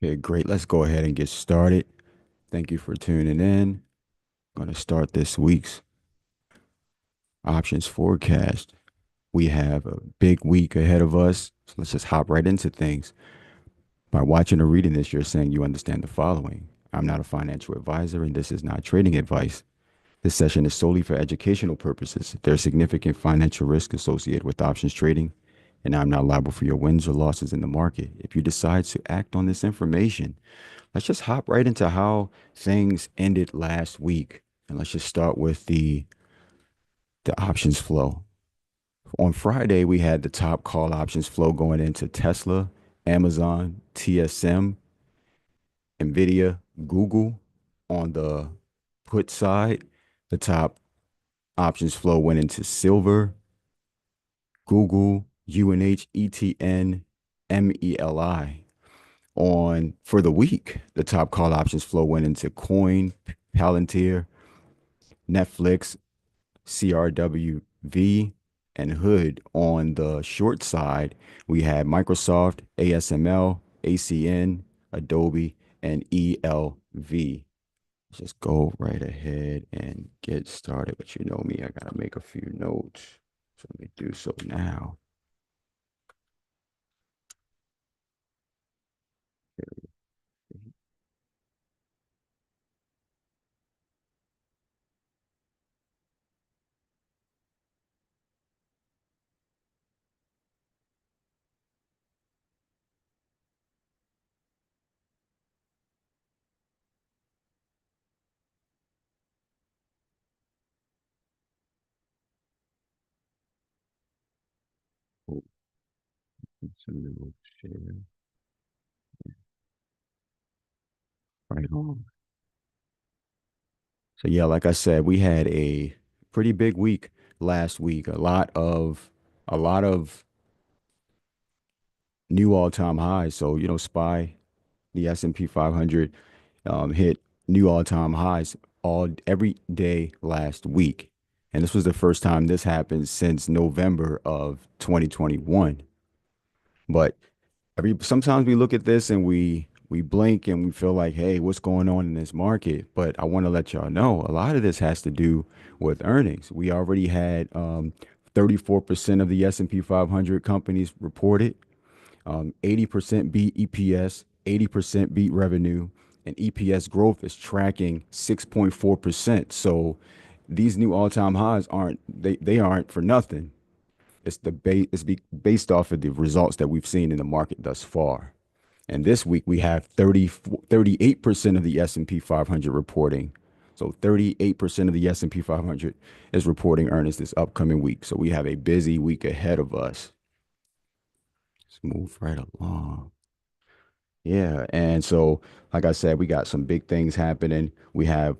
Okay, great. Let's go ahead and get started. Thank you for tuning in. Going to start this week's options forecast. We have a big week ahead of us. So let's just hop right into things. By watching or reading this, you're saying you understand the following. I'm not a financial advisor, and this is not trading advice. This session is solely for educational purposes. There's significant financial risk associated with options trading, and I'm not liable for your wins or losses in the market. If you decide to act on this information, let's just hop right into how things ended last week. And let's just start with the options flow. On Friday, we had the top call options flow going into Tesla, Amazon, TSM, Nvidia, Google. On the put side, the top options flow went into silver, Google, UNH, ETN, MELI. On for the week, the top call options flow went into Coin, Palantir, Netflix, CRWV, and Hood. On the short side, we had Microsoft, ASML, ACN, Adobe, and ELV. Just go right ahead and get started. But you know me, I gotta make a few notes. So let me do so now. Oh, share right on. So yeah, like I said, we had a pretty big week last week. A lot of new all-time highs. So, SPY, the S&P 500 hit new all-time highs every day last week. And this was the first time this happened since November of 2021. But sometimes we look at this and we blink and we feel like, hey, what's going on in this market? But I want to let y'all know a lot of this has to do with earnings. We already had 34% of the S&P 500 companies reported. 80% beat EPS, 80% beat revenue, and EPS growth is tracking 6.4%. So these new all-time highs they aren't for nothing. Based off of the results that we've seen in the market thus far. And this week we have 38% of the S&P 500 reporting. So 38% of the S&P 500 is reporting earnings this upcoming week. So we have a busy week ahead of us. Let's move right along. Yeah, and so like I said, we got some big things happening. We have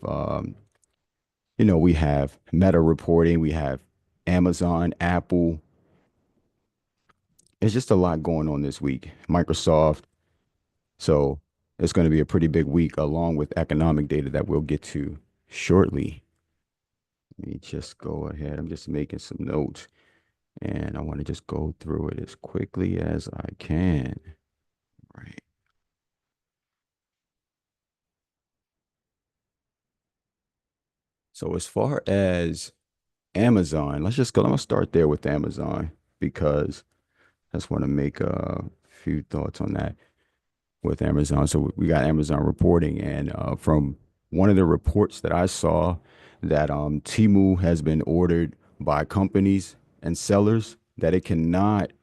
Meta reporting, we have Amazon, Apple. It's just a lot going on this week. Microsoft. So it's going to be a pretty big week along with economic data that we'll get to shortly. Let me just go ahead. I'm just making some notes and I want to just go through it as quickly as I can. Right. So as far as Amazon, let's just go. I'm gonna start there with Amazon because I just want to make a few thoughts on that with Amazon. So we got Amazon reporting, and from one of the reports that I saw, that Temu has been ordered by companies and sellers that it cannot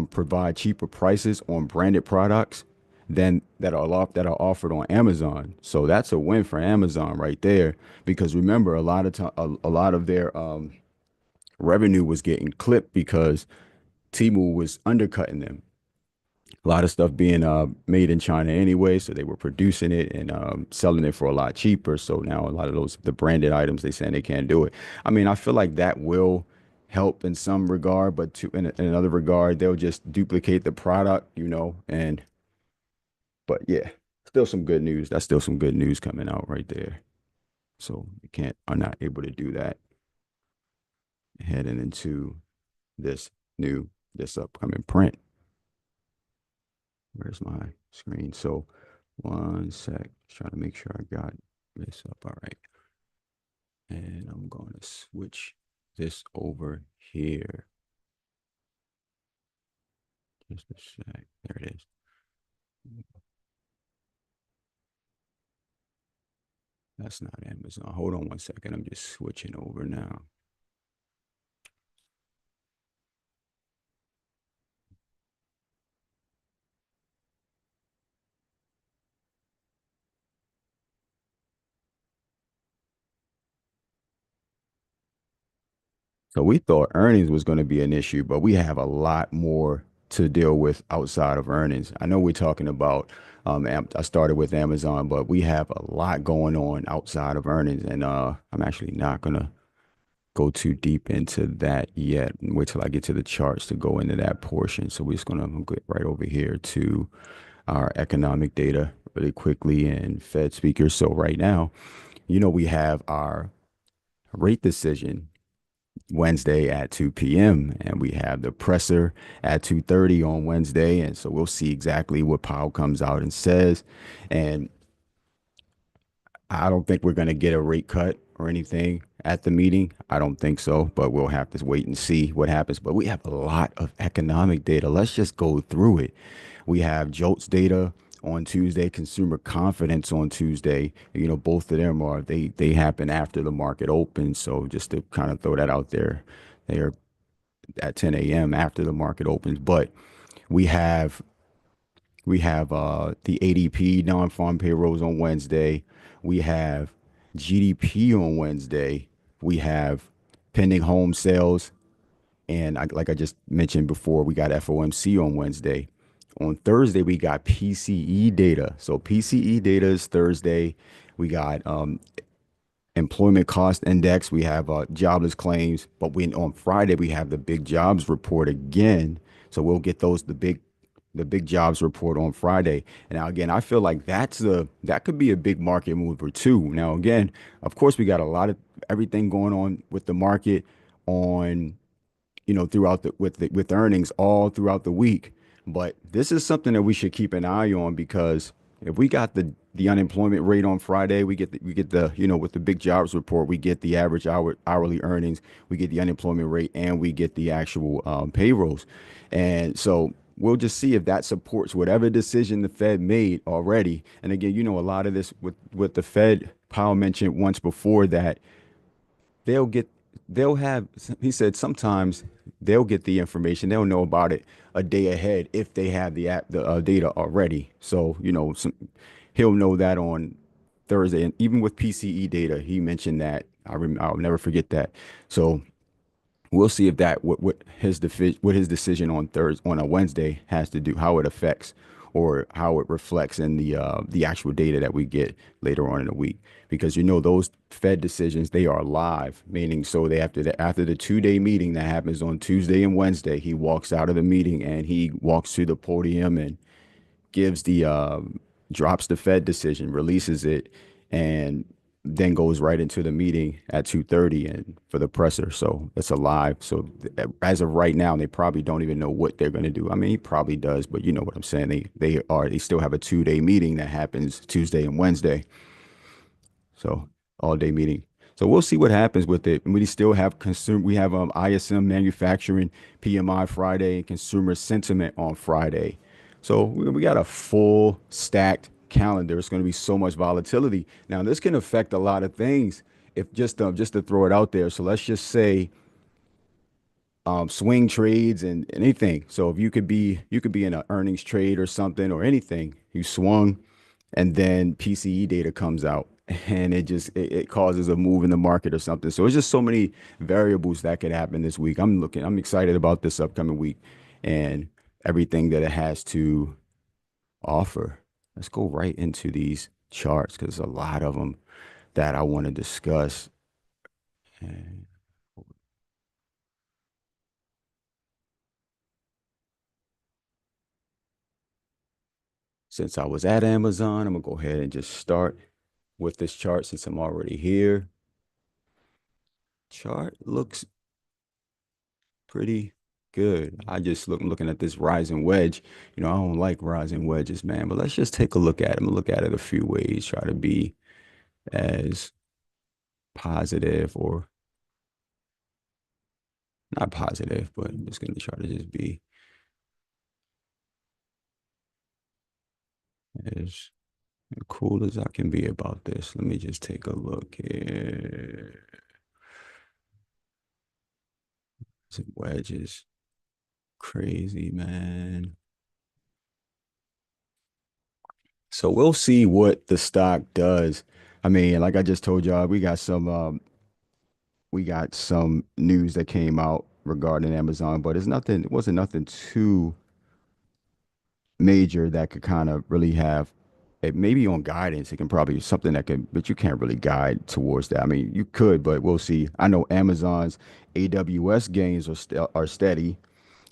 provide cheaper prices on branded products than that are offered on Amazon. So that's a win for Amazon right there. Because remember, a lot of time, a lot of their revenue was getting clipped because Temu was undercutting them. A lot of stuff being made in China anyway, so they were producing it and selling it for a lot cheaper. So now a lot of the branded items they saying they can't do it. I mean, I feel like that will help in some regard, but in another regard, they'll just duplicate the product, and but yeah, still some good news. That's still some good news coming out right there. So you can't are not able to do that heading into this this upcoming print. Where's my screen? So One sec. Just trying to make sure I got this up. All right. And I'm going to switch this over here. Just a sec. There it is. That's not Amazon. Hold on one second. I'm just switching over now. So we thought earnings was going to be an issue, but we have a lot more to deal with outside of earnings. I know we're talking about, I started with Amazon, but we have a lot going on outside of earnings. And I'm actually not going to go too deep into that yet. Wait till I get to the charts to go into that portion. So we're just going to get right over here to our economic data really quickly and Fed speakers. So right now, we have our rate decision Wednesday at 2 p.m. and we have the presser at 2:30 on Wednesday. And so we'll see exactly what Powell comes out and says. And I don't think we're going to get a rate cut or anything at the meeting. I don't think so, but we'll have to wait and see what happens. But we have a lot of economic data. Let's just go through it. We have JOLTS data on Tuesday, consumer confidence on Tuesday. Both of them they happen after the market opens. So just to kind of throw that out there, they're at 10 a.m. after the market opens. But we have the ADP non-farm payrolls on Wednesday. We have GDP on Wednesday. We have pending home sales, and like I just mentioned before, we got FOMC on Wednesday. On Thursday, we got PCE data. So PCE data is Thursday. We got employment cost index. We have jobless claims, but on Friday we have the big jobs report again. So we'll get the big jobs report on Friday. And now again, I feel like that could be a big market mover too. Now again, of course, we got a lot of everything going on with the market on throughout with earnings all throughout the week. But this is something that we should keep an eye on because if we got the unemployment rate on Friday, we get the with the big jobs report, we get the average hourly earnings, we get the unemployment rate, and we get the actual payrolls. And so we'll just see if that supports whatever decision the Fed made already. And again, a lot of this with the Fed, Powell mentioned once before that they'll get they'll have he said sometimes they'll get the information, they'll know about it a day ahead if they have the data already. So he'll know that on Thursday. And even with PCE data, he mentioned that. I'll never forget that. So we'll see if that what his decision on Thursday on a Wednesday has to do, how it affects or how it reflects in the actual data that we get later on in the week. Because those Fed decisions, they are live, meaning so they after the 2-day meeting that happens on Tuesday and Wednesday, he walks out of the meeting and he walks to the podium and gives drops the Fed decision, releases it, and then goes right into the meeting at 2:30 and for the presser. So it's a live. So as of right now, they probably don't even know what they're going to do. I mean, he probably does, but you know what I'm saying. They still have a 2-day meeting that happens Tuesday and Wednesday. So all day meeting. So we'll see what happens with it. We still have we have ISM manufacturing PMI Friday and consumer sentiment on Friday. So we got a full stacked calendar. It's going to be so much volatility. Now this can affect a lot of things if just to throw it out there. So let's just say swing trades and anything. So if you could be in an earnings trade or something or anything, you swung and then PCE data comes out and it causes a move in the market or something. So it's just so many variables that could happen this week. I'm excited about this upcoming week and everything that it has to offer. Let's go right into these charts because there's a lot of them that I want to discuss. And since I was at Amazon, I'm gonna go ahead and just start with this chart since I'm already here. Chart looks pretty. good. I just looking at this rising wedge. You know, I don't like rising wedges, man, but let's just take a look at them. Look at it a few ways. Try to be as positive or not positive, but I'm just gonna try to just be as cool as I can be about this. Let me just take a look here. Some wedges. Crazy, man. So we'll see what the stock does. I mean, like I just told y'all, we got some news that came out regarding Amazon, but it wasn't nothing too major that could kind of really have it maybe on guidance. It can probably something that could, but you can't really guide towards that. I mean, you could, but we'll see. I know Amazon's AWS gains are steady.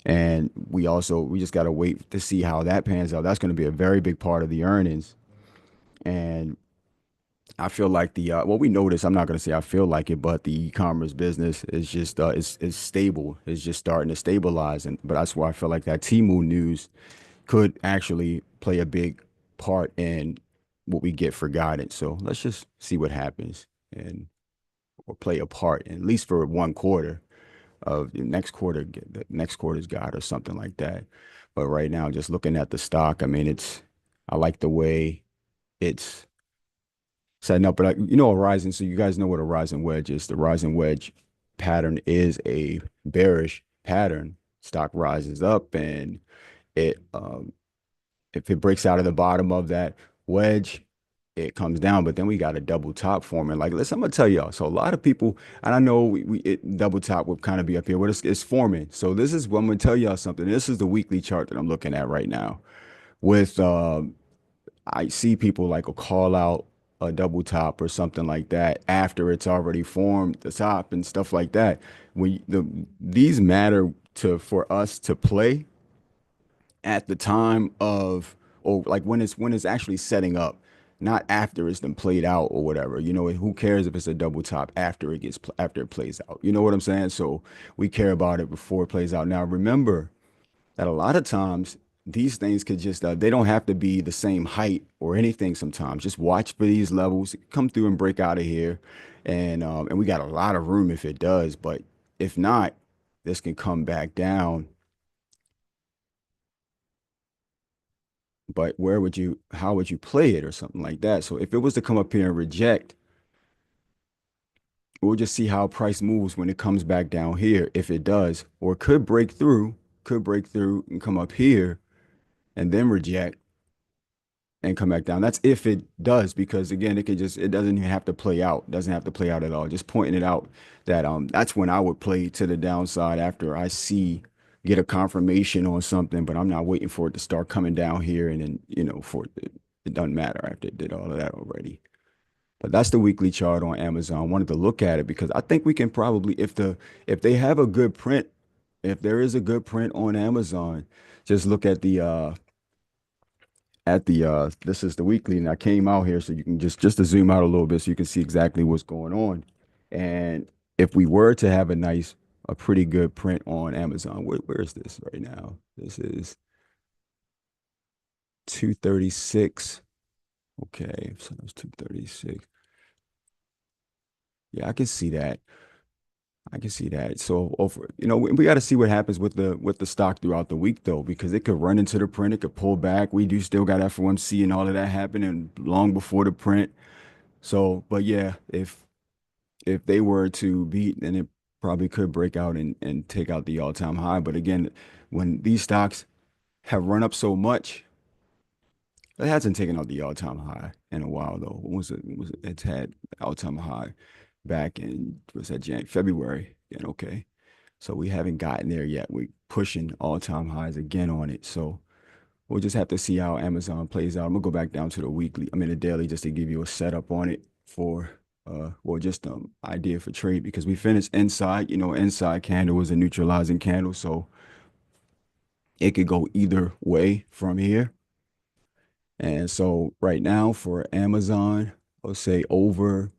And we just got to wait to see how that pans out. That's going to be a very big part of the earnings. And I feel like well, we know this. I'm not going to say I feel like it, but the e-commerce business is just is stable. It's just starting to stabilize. And but that's why I feel like that Temu news could actually play a big part in what we get for guidance. So let's just see what happens and or play a part, at least for one quarter of the next quarter, get the next quarter's guide or something like that. But right now, just looking at the stock, I mean, I like the way it's setting up. But you know, a rising, so you guys know what a rising wedge is. The rising wedge pattern is a bearish pattern. Stock rises up and it if it breaks out of the bottom of that wedge, it comes down. But then we got a double top forming. Like, listen, I'm gonna tell y'all. So a lot of people, and I know double top would kind of be up here, but it's forming. So this is what I'm gonna tell y'all something. This is the weekly chart that I'm looking at right now. With I see people like a call out a double top or something like that after it's already formed the top and stuff like that. These matter to for us to play at the time of or like when it's actually setting up, not after it's been played out or whatever. You know, who cares if it's a double top after after it plays out? You know what I'm saying? So we care about it before it plays out. Now remember that a lot of times these things could just they don't have to be the same height or anything. Sometimes just watch for these levels, come through and break out of here, and we got a lot of room if it does. But if not, this can come back down. But how would you play it or something like that? So if it was to come up here and reject, we'll just see how price moves when it comes back down here, if it does, or could break through and come up here and then reject and come back down. That's if it does, because again, it doesn't even have to play out. It doesn't have to play out at all. Just pointing it out that that's when I would play to the downside after I get a confirmation on something, but I'm not waiting for it to start coming down here and then, it doesn't matter after it did all of that already. But that's the weekly chart on Amazon. I wanted to look at it because I think we can probably if they have a good print, if there is a good print on Amazon, just look at the this is the weekly, and I came out here so you can just to zoom out a little bit so you can see exactly what's going on. And if we were to have a pretty good print on Amazon, where is this right now? This is 236. Okay, so that's 236. Yeah, I can see that. I can see that. So over, we got to see what happens with the stock throughout the week though, because it could run into the print, it could pull back. We do still got FOMC and all of that happening long before the print. So, but yeah, if they were to beat, then it probably could break out and take out the all-time high. But again, when these stocks have run up so much, it hasn't taken out the all-time high in a while though. It's had all-time high back in was that February? Yeah, okay. So we haven't gotten there yet. We're pushing all-time highs again on it. So we'll just have to see how Amazon plays out. I'm gonna go back down to the weekly, I mean the daily, just to give you a setup on it for well just idea for trade because we finished inside, inside candle was a neutralizing candle. So it could go either way from here. And so right now for Amazon, I'll say over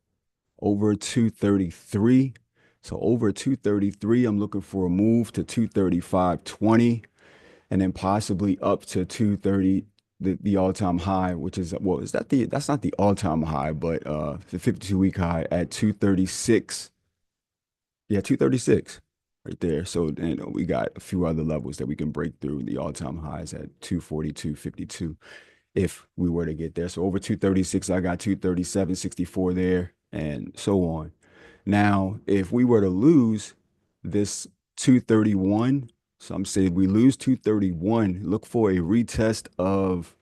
233. So over 233, I'm looking for a move to 235.20 and then possibly up to 230, the all-time high, which is well, is that that's not the all-time high, but the 52-week high at 236. Yeah, 236 right there. So then we got a few other levels that we can break through. The all-time highs at 242.52 if we were to get there. So over 236, I got 237.64 there and so on. Now, if we were to lose this 231, so I'm saying we lose 231, look for a retest of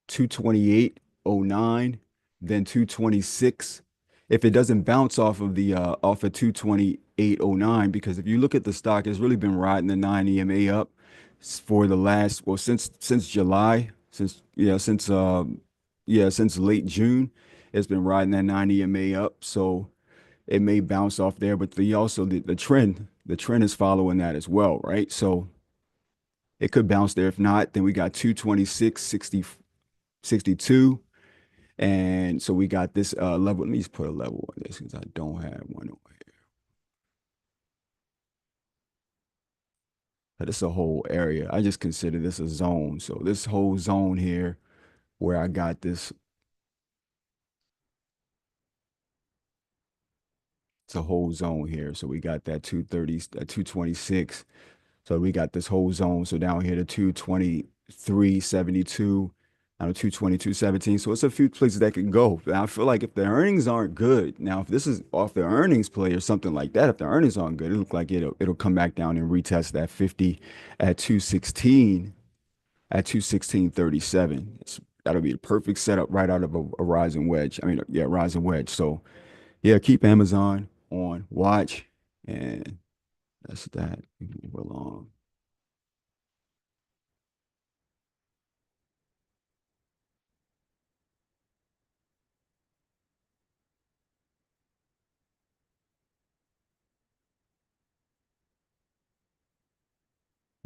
228.09, then 226. If it doesn't bounce off of the off of 228.09, because if you look at the stock, it's really been riding the 9 EMA up for the last, well, since July, since late June, it's been riding that 9 EMA up. So it may bounce off there, but the trend is following that as well, right? So it could bounce there. If not, then we got 226.62. And so we got this level. Let me just put a level on this because I don't have one over here. But it's a whole area. I just consider this a zone. So this whole zone here where I got this, it's a whole zone here. So we got that 230, 226. So we got this whole zone. So down here to 223.72, down to 222.17. So it's a few places that can go. And I feel like if the earnings aren't good, now if this is off the earnings play or something like that, if the earnings aren't good, it look like it'll come back down and retest that 50 at 216 at 216.37. That'll be the perfect setup right out of a rising wedge. I mean, yeah, rising wedge. So yeah, keep Amazon on watch and that's that. We move along.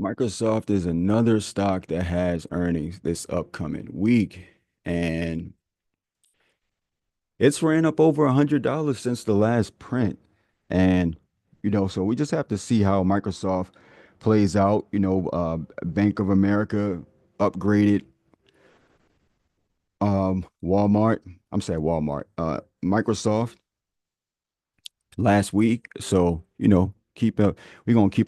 Microsoft is another stock that has earnings this upcoming week, and it's ran up over $100 since the last print. And, so we just have to see how Microsoft plays out. Bank of America upgraded Walmart. I'm saying Walmart, Microsoft last week. So, we're gonna keep an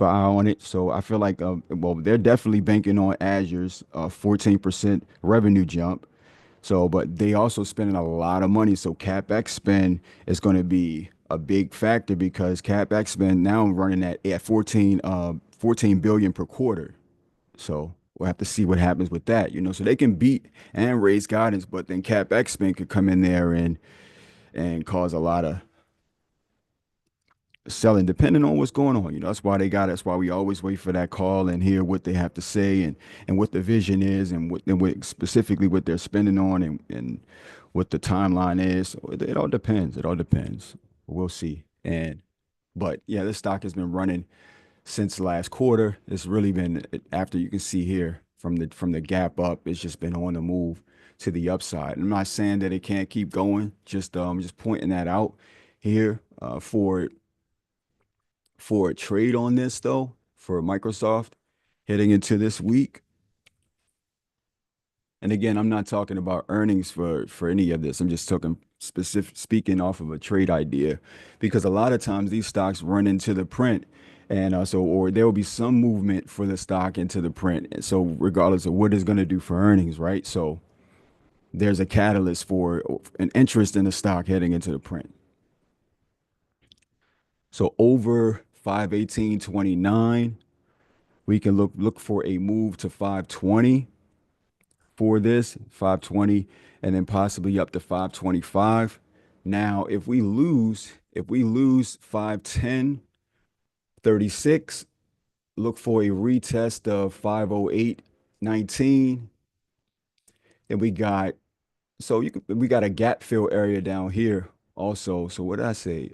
eye on it. So I feel like well, they're definitely banking on Azure's 14% revenue jump. So, but they also spending a lot of money. So CapEx spend is going to be a big factor because CapEx spend now running at 14 billion per quarter. So we'll have to see what happens with that. So they can beat and raise guidance, but then CapEx spend could come in there and cause a lot of selling depending on what's going on. That's why we always wait for that call and hear what they have to say and what the vision is and what specifically what they're spending on and what the timeline is. So it all depends. It all depends. We'll see. But yeah, this stock has been running since last quarter. It's really been after you can see here from the gap up, it's just been on the move to the upside. I'm not saying that it can't keep going, just pointing that out here for a trade on this though, for Microsoft heading into this week. And again, I'm not talking about earnings for any of this. I'm just talking speaking off of a trade idea because a lot of times these stocks run into the print and or there will be some movement for the stock into the print. And so regardless of what it's going to do for earnings, right? So there's a catalyst for an interest in the stock heading into the print. So over 518.29, we can look for a move to 520 for this 520 and then possibly up to 525. Now, if we lose 510.36, look for a retest of 508.19. And we got a gap fill area down here also. So what did I say?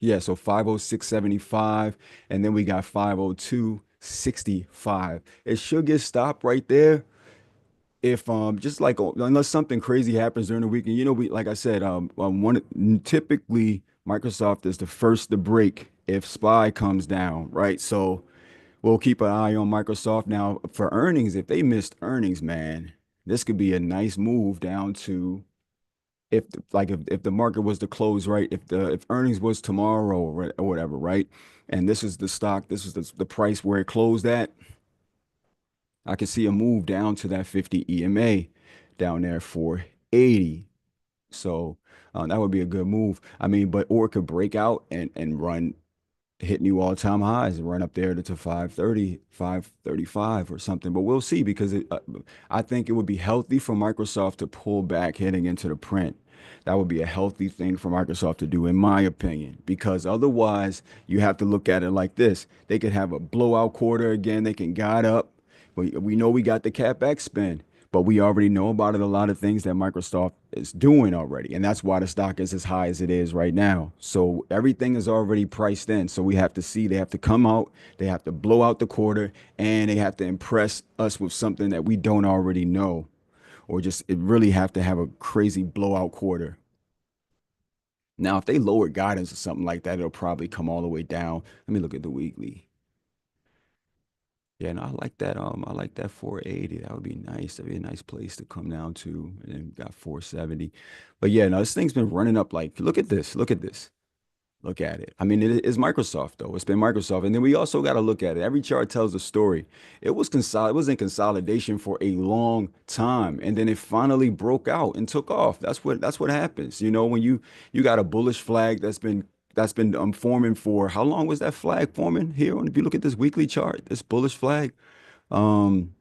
Yeah, so 506.75, and then we got 502.65. It should get stopped right there if just like unless something crazy happens during the weekend, we like I said, one typically Microsoft is the first to break if SPY comes down, right? So we'll keep an eye on Microsoft now for earnings. If they missed earnings, man, this could be a nice move down to if the market was to close right, if earnings was tomorrow or whatever, right? And this is the stock, this is the price where it closed at. I can see a move down to that 50 EMA down there for 80. So that would be a good move. I mean, but or it could break out and run hit new all-time highs and run up there to 530, 535 or something. But we'll see because I think it would be healthy for Microsoft to pull back heading into the print. That would be a healthy thing for Microsoft to do, in my opinion, because otherwise you have to look at it like this. They could have a blowout quarter again. They can guide up. We know we got the CapEx spend, but we already know about it, a lot of things that Microsoft is doing already. And that's why the stock is as high as it is right now. So everything is already priced in. So we have to see, they have to come out, they have to blow out the quarter, and they have to impress us with something that we don't already know, or just it really have to have a crazy blowout quarter. Now, if they lower guidance or something like that, it'll probably come all the way down. Let me look at the weekly. Yeah, no, I like that 480. That would be nice. That'd be a nice place to come down to. And then we got 470. But yeah, no, this thing's been running up like, look at this. Look at this. Look at it. I mean, it is Microsoft though. It's been Microsoft. And then we also got to look at it. Every chart tells a story. It was in consolidation for a long time. And then it finally broke out and took off. That's what happens. When you got a bullish flag that's been forming for how long was that flag forming here? If you look at this weekly chart, this bullish flag, um,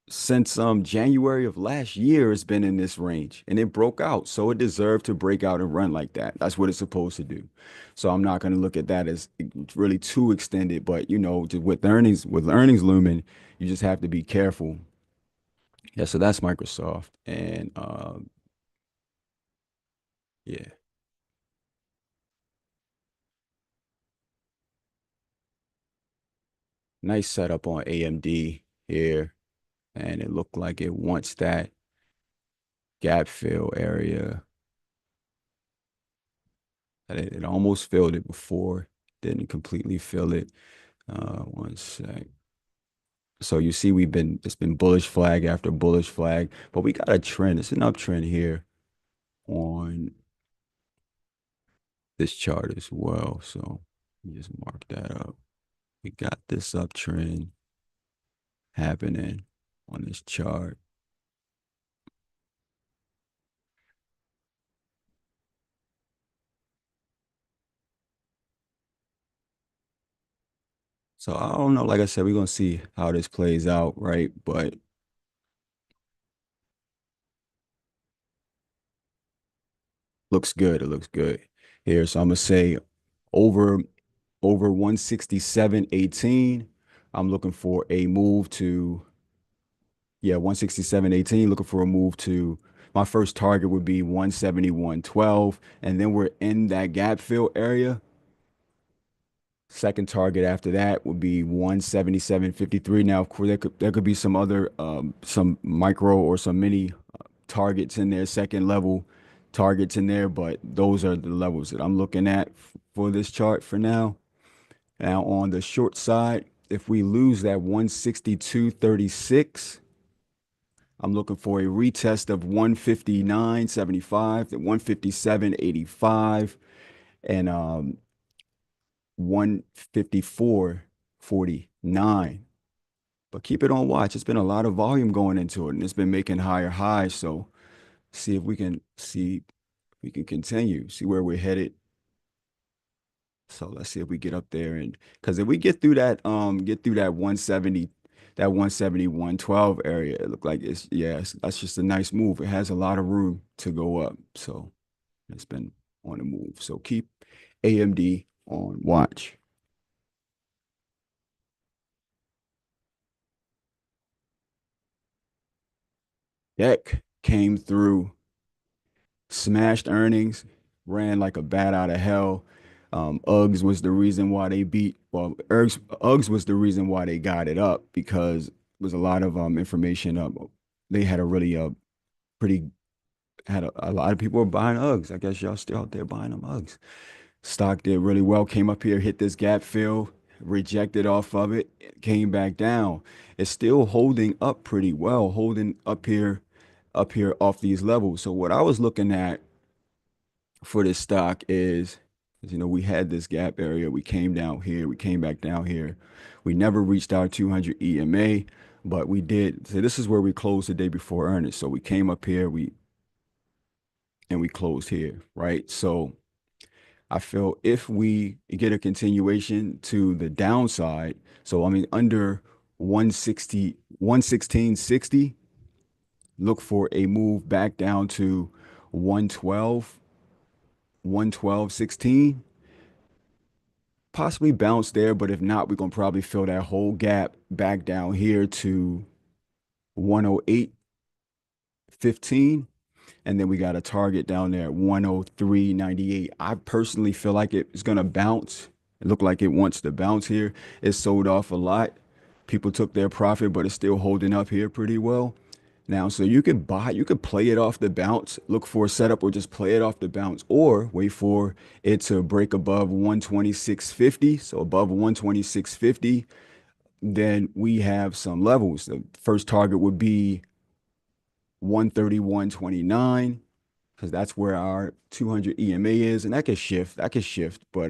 since January of last year, it's been in this range and it broke out. So it deserved to break out and run like that. That's what it's supposed to do. So I'm not going to look at that as really too extended, but just with earnings looming, you just have to be careful. Yeah, so that's Microsoft. And yeah, nice setup on AMD here. And it looked like it wants that gap fill area. It almost filled it before, didn't completely fill it. One sec. So you see, it's been bullish flag after bullish flag, but we got a trend. It's an uptrend here on this chart as well. So you just mark that up. We got this uptrend happening on this chart. So I don't know. Like I said, we're gonna see how this plays out, right? But looks good. It looks good here. So I'm gonna say over over 167.18. I'm looking for a move to, yeah, 167.18. Looking for a move to, my first target would be 171.12. And then we're in that gap fill area. Second target after that would be 177.53. Now, of course, there could be some other some micro or some mini targets in there, second level targets in there, but those are the levels that I'm looking at for this chart for now. Now, on the short side, if we lose that 162.36, I'm looking for a retest of 159.75, the 157.85, and 154.49. But keep it on watch. It's been a lot of volume going into it, and it's been making higher highs. So see if we can continue, see where we're headed. So let's see if we get up there, and because if we get through that 170, that 171.12 area, it looked like that's just a nice move. It has a lot of room to go up. So it's been on the move. So keep AMD on watch. Deck came through, smashed earnings, ran like a bat out of hell. Uggs was the reason why they beat. Well, Uggs was the reason why they got it up because there was a lot of information up. they had a really pretty had a lot of people were buying Uggs. I guess y'all still out there buying them Uggs. Stock did really well, came up here, hit this gap fill, rejected off of it, came back down. It's still holding up pretty well, holding up here off these levels. So what I was looking at for this stock is, we had this gap area. We came down here, we came back down here. We never reached our 200 EMA, but we did. So this is where we closed the day before earnings. So we came up here, we closed here, right? So I feel if we get a continuation to the downside, so I mean under 160, 116.60, look for a move back down to 112, 112.16, possibly bounce there, but if not, we're gonna probably fill that whole gap back down here to 108.15. And then we got a target down there at 103.98. I personally feel like it's going to bounce. It looked like it wants to bounce here. It sold off a lot. People took their profit, but it's still holding up here pretty well. Now, so you could buy, you could play it off the bounce, look for a setup or just play it off the bounce, or wait for it to break above 126.50. So above 126.50, then we have some levels. The first target would be 131.29 because that's where our 200 EMA is, and that could shift. That could shift, but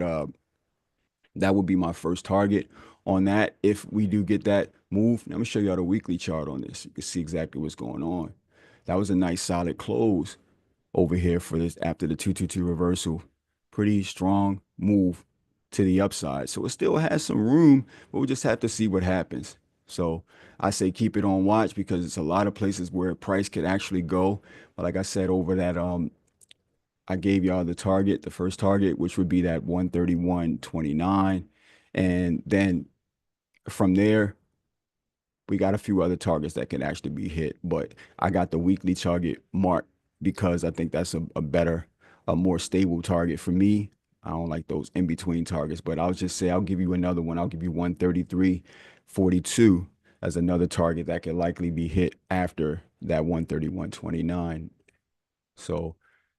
that would be my first target on that. If we do get that move, let me show y'all the weekly chart on this. You can see exactly what's going on. That was a nice solid close over here for this after the 222 reversal. Pretty strong move to the upside. So it still has some room, but we'll just have to see what happens. So I say keep it on watch because it's a lot of places where price could actually go. But like I said, over that I gave y'all the target, the first target, which would be that 131.29. And then from there, we got a few other targets that can actually be hit. But I got the weekly target marked because I think that's a better, a more stable target for me. I don't like those in between targets, but I'll just say I'll give you another one. I'll give you 133.42 as another target that could likely be hit after that 131.29. So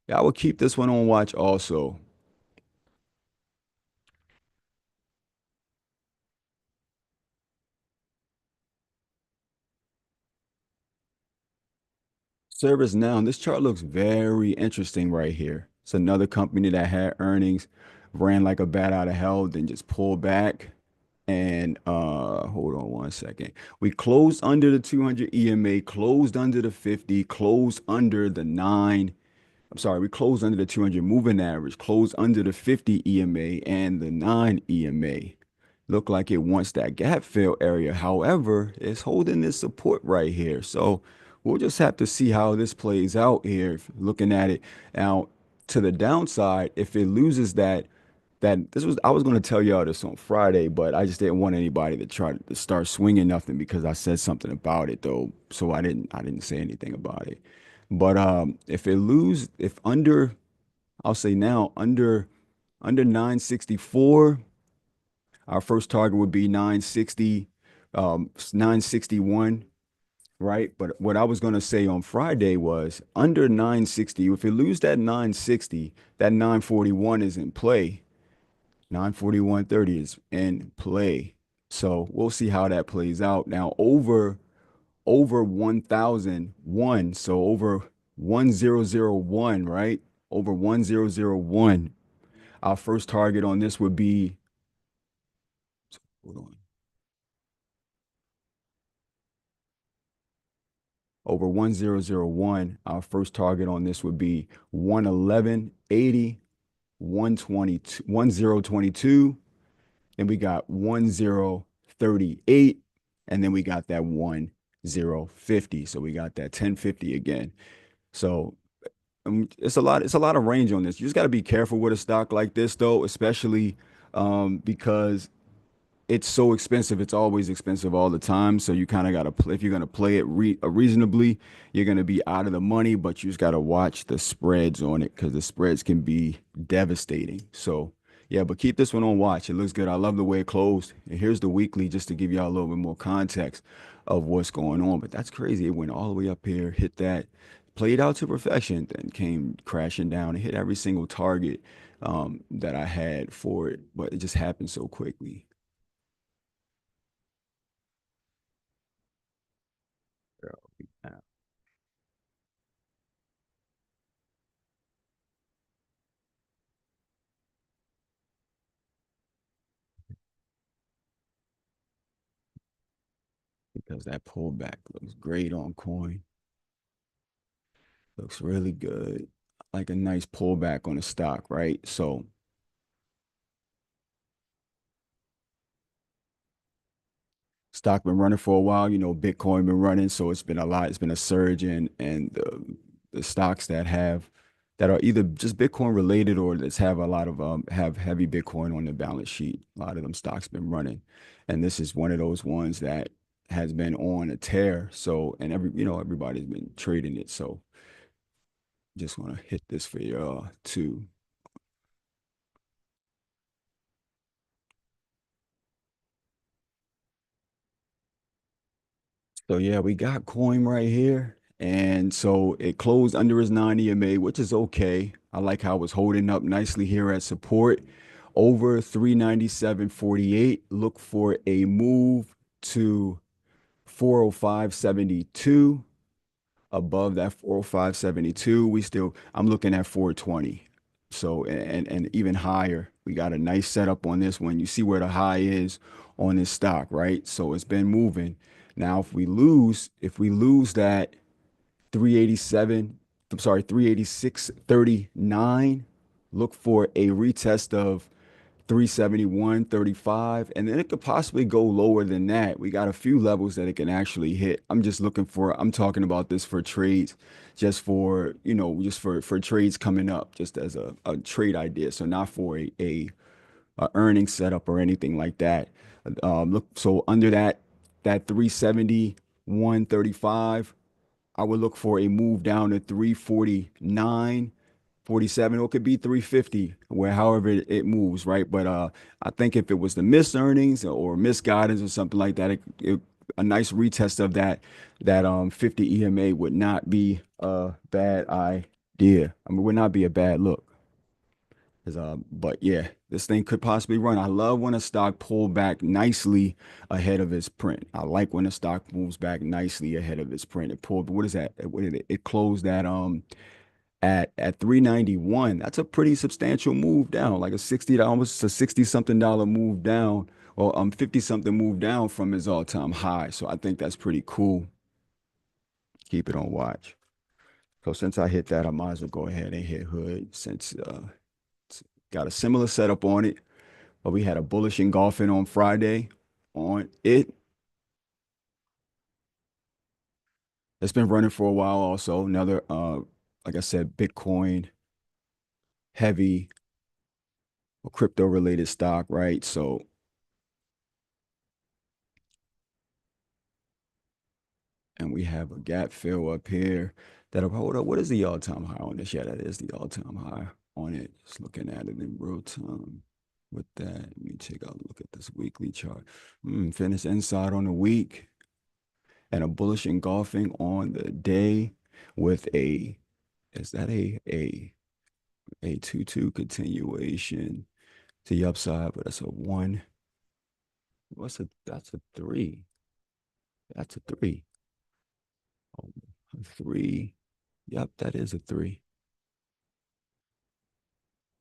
yeah, I will keep this one on watch also. ServiceNow, this chart looks very interesting right here. It's another company that had earnings, ran like a bat out of hell, then just pulled back. And hold on one second. We closed under the 200 EMA, closed under the 50, closed under the 9. I'm sorry, we closed under the 200 moving average, closed under the 50 EMA and the 9 EMA. Look like it wants that gap fill area. However, it's holding this support right here. So we'll just have to see how this plays out here. Looking at it now to the downside, if it loses that this was I was going to tell y'all this on Friday, but I just didn't want anybody to try to start swinging nothing because I said something about it though. So I didn't say anything about it. But if it lose if under I'll say now under 964, our first target would be 960, 961, right? But what I was going to say on Friday was under 960, if it lose that 960, that 941 is in play. 941.30 is in play. So we'll see how that plays out. Now over 1001, so over 1001, right? Over 1001. Our first target on this would be, hold on, over 1001. Our first target on this would be 111.80, 122, 1022. Then we got 1038, and then we got that 1050. So we got that 1050 again. So it's a lot of range on this. You just got to be careful with a stock like this though, especially because it's so expensive. It's always expensive all the time. So you kind of got to play, if you're going to play it reasonably, you're going to be out of the money, but you just got to watch the spreads on it because the spreads can be devastating. So Yeah, but keep this one on watch. It looks good. I love the way it closed. And here's the weekly just to give y'all a little bit more context of what's going on. But that's crazy. It went all the way up here, hit that, played out to perfection, then came crashing down and hit every single target that I had for it. But it just happened so quickly. Yeah, because that pullback looks great on coin. Looks really good. Like a nice pullback on the stock, right? So stock been running for a while. Bitcoin been running, so it's been a lot. It's been a surge in and the stocks that are either just Bitcoin related or that have a lot of have heavy Bitcoin on the balance sheet. A lot of them stocks been running, and this is one of those ones that has been on a tear. So and everybody's been trading it. So just want to hit this for y'all too. So yeah, we got coin right here. And so it closed under his 9 EMA, which is okay. I like how it's holding up nicely here at support over 397.48. Look for a move to 405.72. Above that 405.72, I'm looking at 420. So and even higher. We got a nice setup on this one. You see where the high is on this stock, right? So it's been moving. Now if we lose that 387, I'm sorry, 386.39, look for a retest of 371.35, and then it could possibly go lower than that. We got a few levels that it can actually hit. I'm talking about this for trades, just for trades coming up, just as a trade idea. So not for a earning setup or anything like that. Look, so under that 371.35, I would look for a move down to 349.47, or it could be 350, where however it moves, right? But I think if it was the missed earnings or missed guidance or something like that, a nice retest of that 50 EMA would not be a bad idea. I mean, would not be a bad look. But yeah, this thing could possibly run. I love when a stock pull back nicely ahead of its print. I like when a stock moves back nicely ahead of its print. It pulled, what is that? What did it? It closed at 391. That's a pretty substantial move down, like almost a 60 something dollar move down, or 50 something move down from its all-time high. So I think that's pretty cool. Keep it on watch. So since I hit that, I might as well go ahead and hit hood since it's got a similar setup on it. But we had a bullish engulfing on Friday on it. It's been running for a while also. Another like I said, Bitcoin heavy or crypto related stock, right? So and we have a gap fill up here that'll hold up. What is the all-time high on this? Yeah, that is the all-time high on it. Just looking at it in real time. With that, let me take a look at this weekly chart. Finish inside on the week and a bullish engulfing on the day with is that a 2-2 continuation to the upside, but that's a one. That's a three. That's a three. Oh, a three. Yep, that is a three.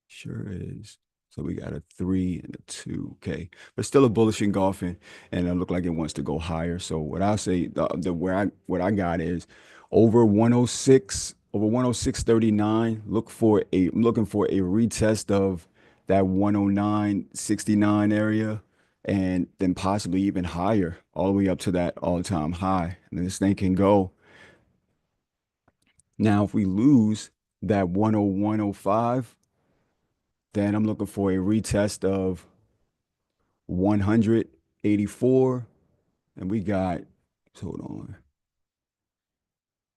Sure is. So we got a three and a two. Okay. But still a bullish engulfing, and it looked like it wants to go higher. So what I say the where I what I got is over 106, over 106.39. I'm looking for a retest of that 109.69 area, and then possibly even higher, all the way up to that all-time high. And then this thing can go. Now, if we lose that 101.05, then I'm looking for a retest of 184. And we hold on,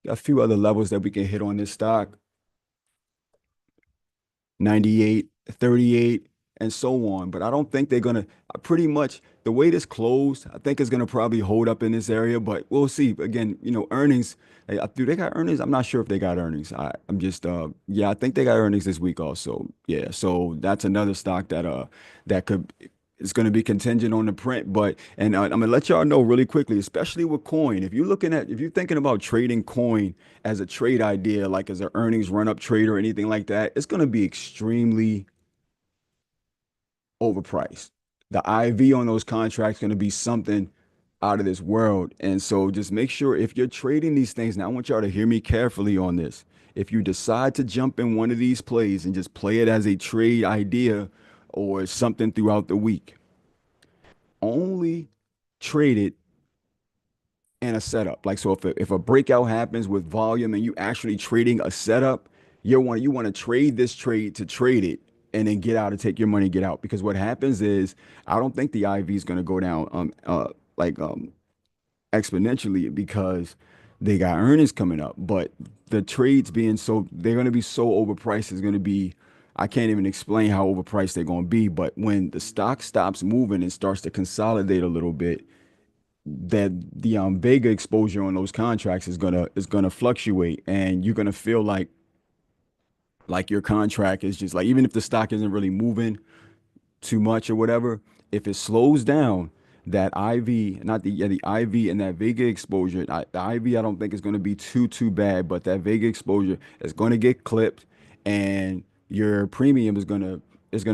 got a few other levels that we can hit on this stock. 98.38 and so on. But I don't think they're gonna pretty much the way this closed, I think it's gonna probably hold up in this area, but we'll see. Again, earnings. Do they got earnings? I'm not sure if they got earnings. I'm just yeah, I think they got earnings this week also. Yeah, so that's another stock that could it's going to be contingent on the print, but and I'm gonna let y'all know really quickly, especially with coin. If you're thinking about trading coin as a trade idea, like as an earnings run up trade or anything like that, it's going to be extremely overpriced. The IV on those contracts going to be something out of this world. And so just make sure if you're trading these things, now I want y'all to hear me carefully on this. If you decide to jump in one of these plays and just play it as a trade idea or something throughout the week, only trade it in a setup. Like so if a breakout happens with volume and you actually trading a setup, you want to trade this trade to trade it and then get out and take your money and get out. Because what happens is I don't think the IV is going to go down like exponentially because they got earnings coming up. But the trades being so they're going to be so overpriced is going to be I can't even explain how overpriced they're going to be. But when the stock stops moving and starts to consolidate a little bit, that the Vega exposure on those contracts is gonna fluctuate, and you're gonna feel like your contract is just like even if the stock isn't really moving too much or whatever, if it slows down, that IV, not the yeah, the IV and that Vega exposure, the IV I don't think is going to be too bad, but that Vega exposure is going to get clipped, and your premium is going to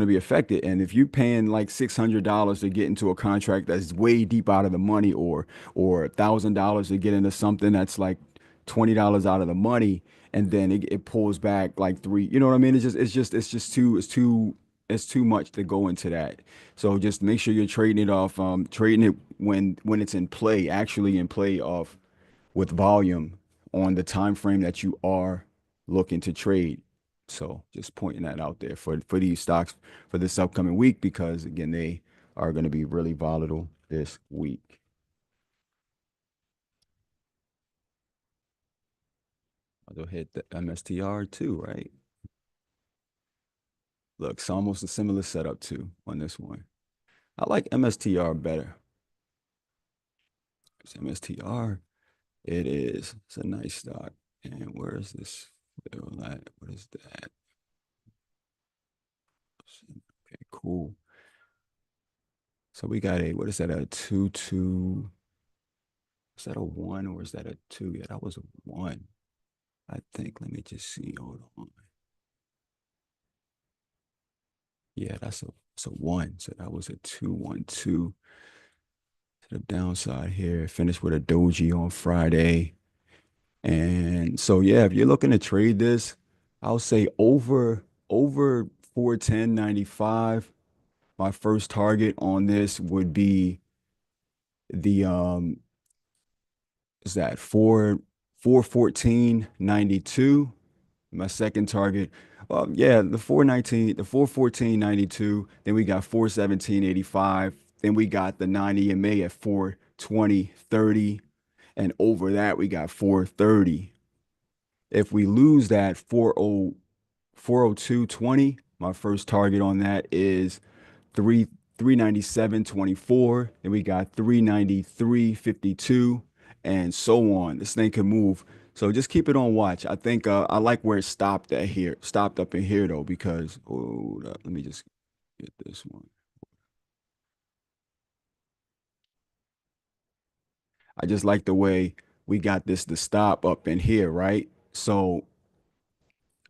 be affected. And if you're paying like $600 to get into a contract that's way deep out of the money, or $1,000 to get into something that's like $20 out of the money, and then it pulls back like three, you know what I mean? It's too much to go into that. So just make sure you're trading it off, trading it when it's in play, actually in play off with volume on the time frame that you are looking to trade. So just pointing that out there for these stocks for this upcoming week because again they are going to be really volatile this week. I'll hit the MSTR too, right? Look, it's almost a similar setup too on this one. I like MSTR better. It's MSTR. It is. It's a nice stock. And where is this? What is that? Okay, cool. So we got a, what is that? A 2, 2. Is that a one or is that a two? Yeah, that was a one. I think. Let me just see. Hold on. Yeah, that's a one. So that was a 2, 1, 2 to the downside here. Finished with a doji on Friday. And so yeah, if you're looking to trade this, I'll say over 410.95. My first target on this would be the is that 414.92. My second target, yeah, the 414.92. Then we got 417.85. Then we got the 90 MA at 420.30. And over that, we got 430. If we lose that 402.20, my first target on that is 397.24. Then we got 393.52 and so on. This thing can move. So just keep it on watch. I think I like where it stopped at here. Stopped up in here though, because let me just get this one. I just like the way we got this to stop up in here, right? So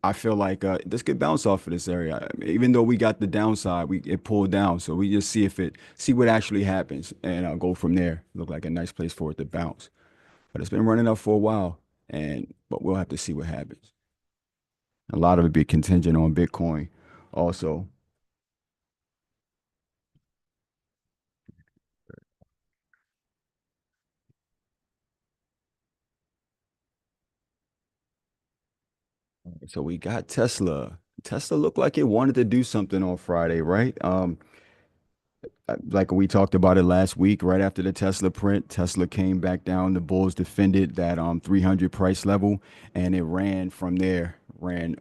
I feel like this could bounce off of this area. I mean, even though we got the downside, we it pulled down. So we just see what actually happens, and I'll go from there. Look like a nice place for it to bounce. But it's been running up for a while, and but we'll have to see what happens. A lot of it be contingent on Bitcoin, also. So we got Tesla. Tesla looked like it wanted to do something on Friday, right? Like we talked about it last week, right after the Tesla print, Tesla came back down. The bulls defended that 300 price level, and it ran from there. It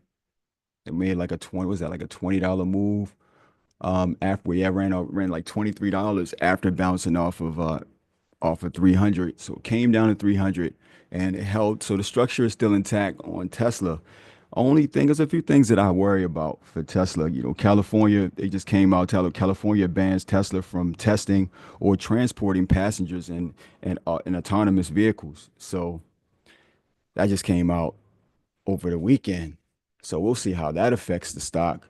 made like a 20, was that like a $20 move? After we ran like $23 after bouncing off of 300. So it came down to 300 and it held. So the structure is still intact on Tesla. Only thing, there's a few things that I worry about for Tesla. You know, California, they just came out, California bans Tesla from testing or transporting passengers in autonomous vehicles. So that just came out over the weekend. So we'll see how that affects the stock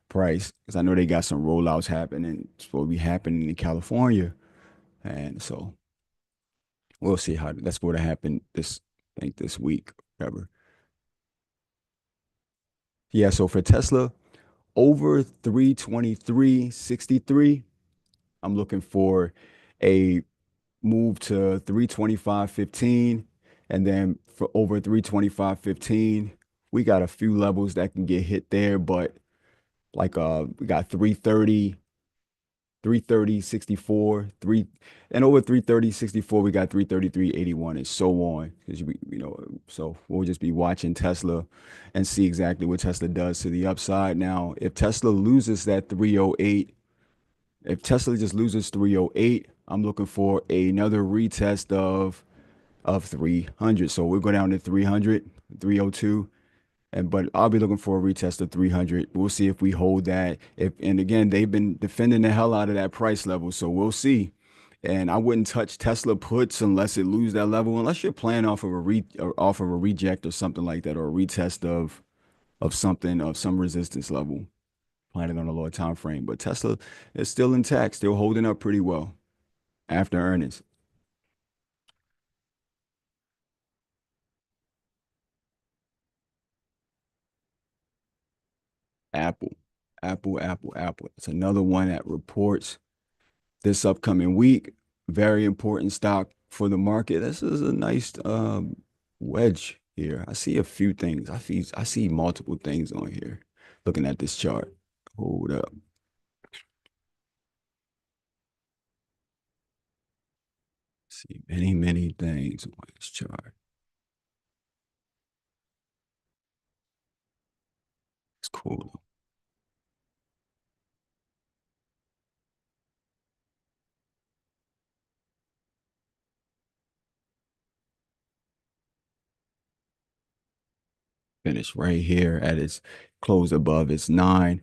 price because I know they got some rollouts happening, supposed to be happening in California. And so we'll see how that's going to happen I think this week, whatever. Yeah, so for Tesla, over 323.63, I'm looking for a move to 325.15. And then for over 325.15, we got a few levels that can get hit there, but like we got 330.64, 3 and over 330.64, we got 333.81 and so on. Because so we'll just be watching Tesla and see exactly what Tesla does to the upside. Now, if Tesla loses that 308, if Tesla just loses 308, I'm looking for another retest of 300. So we'll go down to 300, 302. But I'll be looking for a retest of 300. We'll see if we hold that. If and again, they've been defending the hell out of that price level, so we'll see. And I wouldn't touch Tesla puts unless it lose that level, unless you're playing off of off of a reject or something like that, or a retest of something of some resistance level, planted on a lower time frame. But Tesla is still intact, still holding up pretty well after earnings. Apple, Apple. It's another one that reports this upcoming week. Very important stock for the market. This is a nice wedge here. I see a few things. I see multiple things on here. Looking at this chart. Hold up. See many things on this chart. It's cool. Finish right here at its close above its 9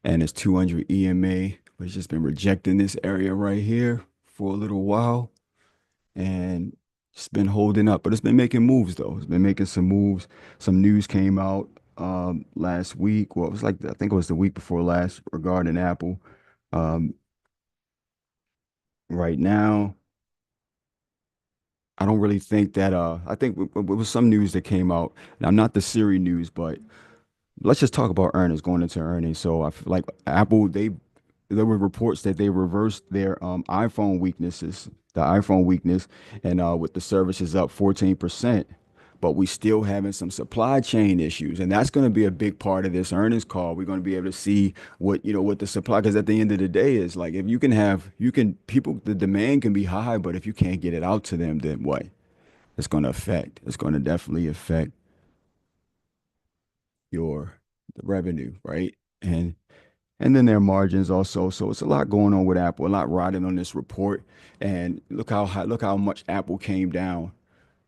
and its 200 EMA, but it's just been rejecting this area right here for a little while. And it's been holding up, but it's been making moves though. It's been making some moves. Some news came out last week. Well, it was like I think it was the week before last regarding Apple. Um, right now, I don't really think that I think it was some news that came out. Now, not the Siri news, but let's just talk about earnings going into earnings. So I feel like Apple, there were reports that they reversed their iPhone weaknesses, the iPhone weakness, and with the services up 14%. But we still having some supply chain issues, and that's going to be a big part of this earnings call. We're going to be able to see what the supply, because at the end of the day, is like if you can people, the demand can be high, but if you can't get it out to them, then what? It's going to definitely affect your the revenue, right? And then their margins also. So it's a lot going on with Apple, a lot riding on this report. And look how much Apple came down,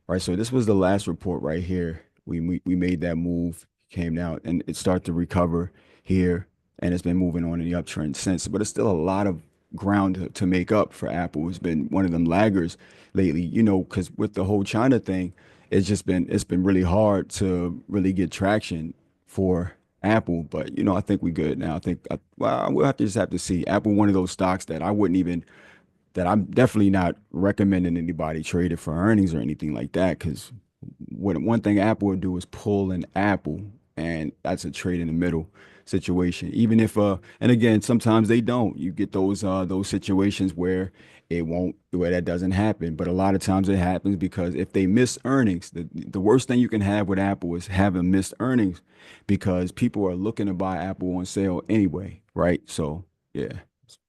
right? So this was the last report right here. We made that move, came down, and it started to recover here, and it's been moving on in the uptrend since. But it's still a lot of ground to make up for Apple. It's been one of them laggers lately, because with the whole China thing, it's been really hard to really get traction for Apple. But I think we good now. Well, we'll have to see. Apple, one of those stocks that I wouldn't even that I'm definitely not recommending anybody trade it for earnings or anything like that. Because what one thing Apple would do is pull an Apple, and that's a trade in the middle situation. Even if and again, sometimes they don't. You get those situations where that doesn't happen. But a lot of times it happens because if they miss earnings, the worst thing you can have with Apple is having missed earnings because people are looking to buy Apple on sale anyway, right? So yeah,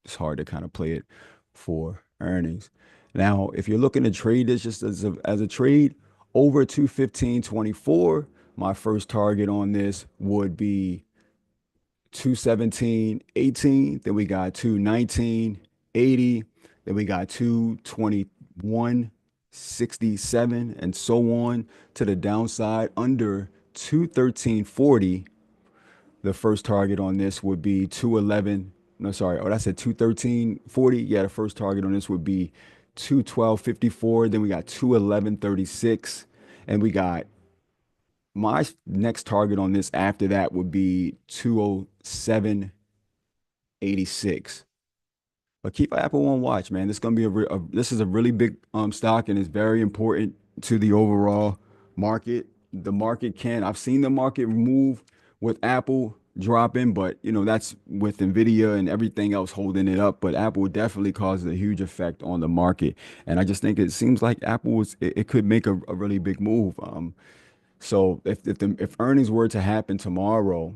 it's hard to kind of play it for earnings. Now, if you're looking to trade this just as a trade over 215.24, my first target on this would be 217.18, then we got 219.80, then we got 221.67, and so on to the downside under 213.40. The first target on this would be 211. No, sorry. Oh, that's at 213.40. Yeah, the first target on this would be 212.54. Then we got 211.36. And we got my next target on this after that would be 207.86. But keep Apple on watch, man. This is gonna be this is a really big stock and it's very important to the overall market. The market can I've seen the market move with Apple dropping, but that's with Nvidia and everything else holding it up. But Apple definitely causes a huge effect on the market, and I just think it seems like it could make a really big move. So if earnings were to happen tomorrow,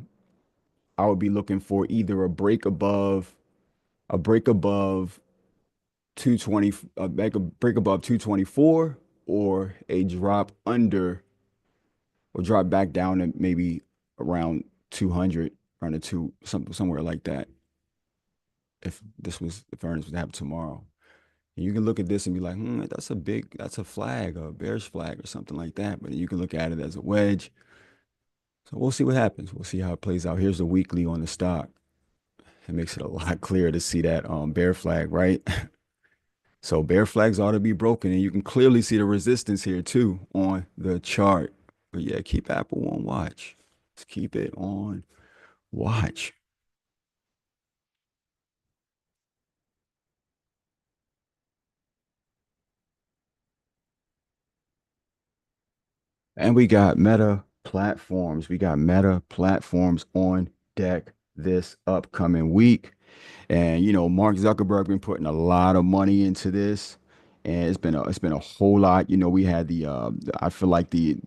I would be looking for either a break above 220, a break above 224, or a drop under, or drop back down to maybe around 200, around the somewhere like that. If earnings was to happen tomorrow, and you can look at this and be like, that's a flag, a bearish flag or something like that. But you can look at it as a wedge. So we'll see what happens. We'll see how it plays out. Here's the weekly on the stock. It makes it a lot clearer to see that bear flag, right? So bear flags ought to be broken, and you can clearly see the resistance here too on the chart. But yeah, keep Apple on watch. Let's keep it on watch. And we got Meta Platforms. We got Meta Platforms on deck this upcoming week. And Mark Zuckerberg been putting a lot of money into this, and it's been a whole lot. We had I feel like the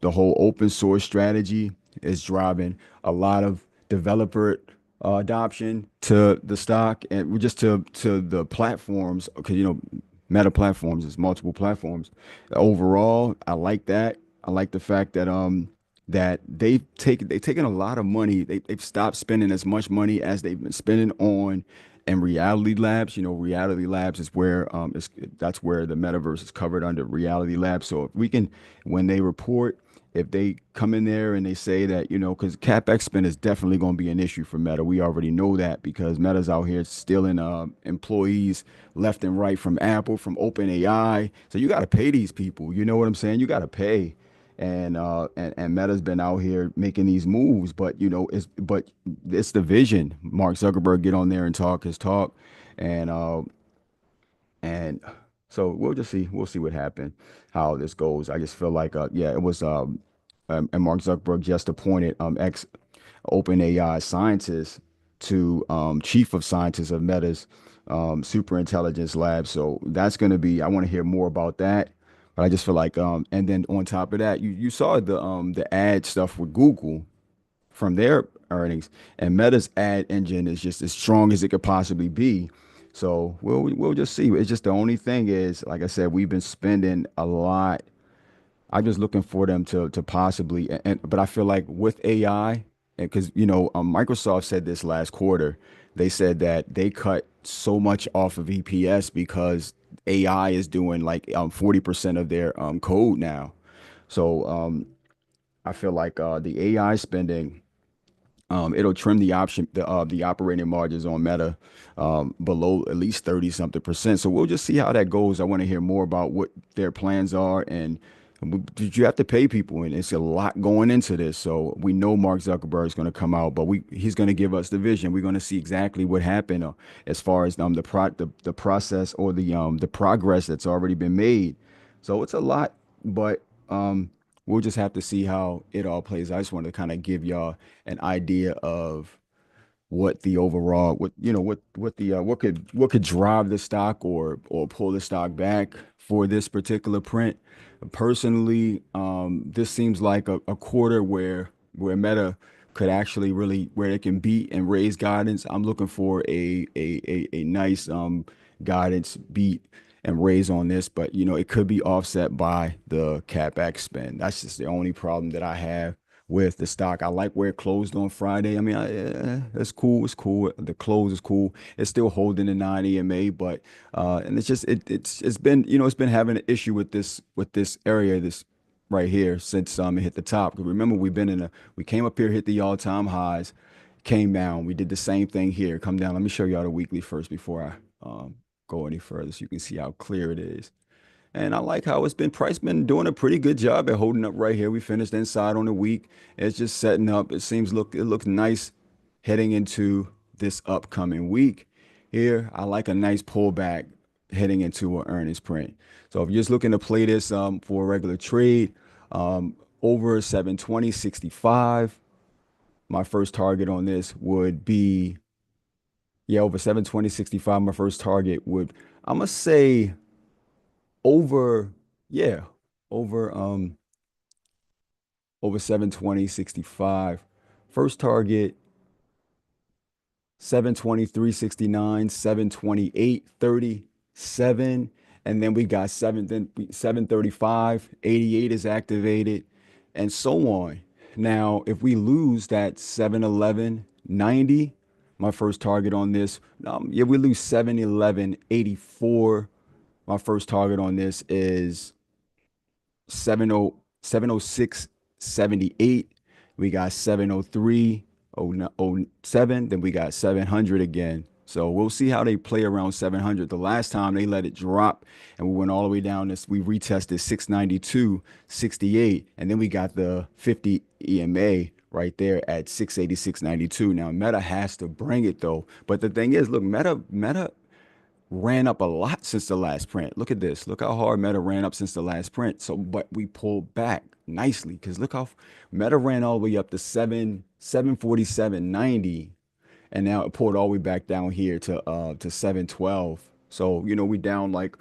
whole open source strategy is driving a lot of developer adoption to the stock and just to the platforms, because Meta Platforms is multiple platforms. Overall, I like that. I like the fact that that they've taken a lot of money. They've stopped spending as much money as they've been spending on and Reality Labs. Reality Labs is where that's where the metaverse is covered under Reality Labs. So if we can, when they report, if they come in there and they say that, because CapEx spend is definitely going to be an issue for Meta. We already know that because Meta's out here stealing employees left and right from Apple, from OpenAI. So you got to pay these people. You know what I'm saying? You got to pay. And Meta's been out here making these moves, but it's the vision. Mark Zuckerberg get on there and talk his talk, and and so we'll see what happens, how this goes. I just feel like yeah, it was and Mark Zuckerberg just appointed ex OpenAI scientist to chief of scientists of Meta's super intelligence lab. So that's going to be, I want to hear more about that. But I just feel like and then on top of that, you saw the ad stuff with Google from their earnings, and Meta's ad engine is just as strong as it could possibly be. So we'll just see. It's just the only thing is, like I said, we've been spending a lot. I'm just looking for them to possibly, but I feel like with AI, because Microsoft said this last quarter, they said that they cut so much off of EPS because AI is doing like 40% of their code now. So I feel like the AI spending, it'll trim the operating margins on Meta below at least 30 something percent. So we'll just see how that goes. I want to hear more about what their plans are, and you have to pay people, and it's a lot going into this. So we know Mark Zuckerberg is going to come out, but he's going to give us the vision. We're going to see exactly what happened as far as the process, or the progress that's already been made. So it's a lot, but we'll just have to see how it all plays. I just want to kind of give y'all an idea of what the overall, what could drive the stock, or pull the stock back for this particular print. Personally, this seems like a quarter where Meta could actually really, where they can beat and raise guidance. I'm looking for a nice guidance beat and raise on this, but it could be offset by the CapEx spend. That's just the only problem that I have with the stock. I like where it closed on Friday. I mean, it's cool. It's cool. The close is cool. It's still holding the 9 EMA, but and it's just it's been it's been having an issue with this area this right here since it hit the top. 'Cause remember we came up here, hit the all-time highs, came down. We did the same thing here. Come down. Let me show y'all the weekly first before I go any further, so you can see how clear it is. And I like how Price been doing a pretty good job at holding up right here. We finished inside on the week. It's just setting up. It looks nice heading into this upcoming week. Here, I like a nice pullback heading into an earnings print. So if you're just looking to play this for a regular trade, over 720.65, my first target on this would be, yeah, over 720.65. My first target would, I'm gonna say over, yeah, over over 720.65. First target 723.69, 728.37, and then we got 735, 88 is activated, and so on. Now, if we lose that 711.90, my first target on this, yeah, we lose 711.84. My first target on this is 706.78. We got 703.07. Then we got 700 again. So we'll see how they play around 700. The last time they let it drop and we went all the way down this, we retested 692.68, and then we got the 50 EMA right there at 686.92. Now Meta has to bring it though. But the thing is, look, Meta ran up a lot since the last print. Look at this. Look how hard Meta ran up since the last print. So, but we pulled back nicely because look how Meta ran all the way up to 747.90, and now it pulled all the way back down here to 712. So, we down like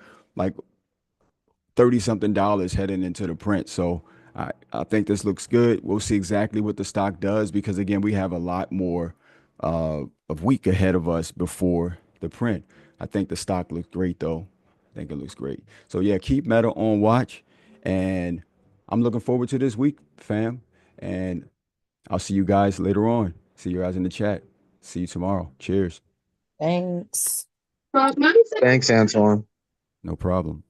30 something dollars heading into the print. So I think this looks good. We'll see exactly what the stock does because again, we have a lot more of week ahead of us before the print. I think the stock looks great though. I think it looks great. So yeah, keep Meta on watch, and I'm looking forward to this week, fam. And I'll see you guys later on. See you guys in the chat. See you tomorrow. Cheers. Thanks. Thanks, Antoine. No problem.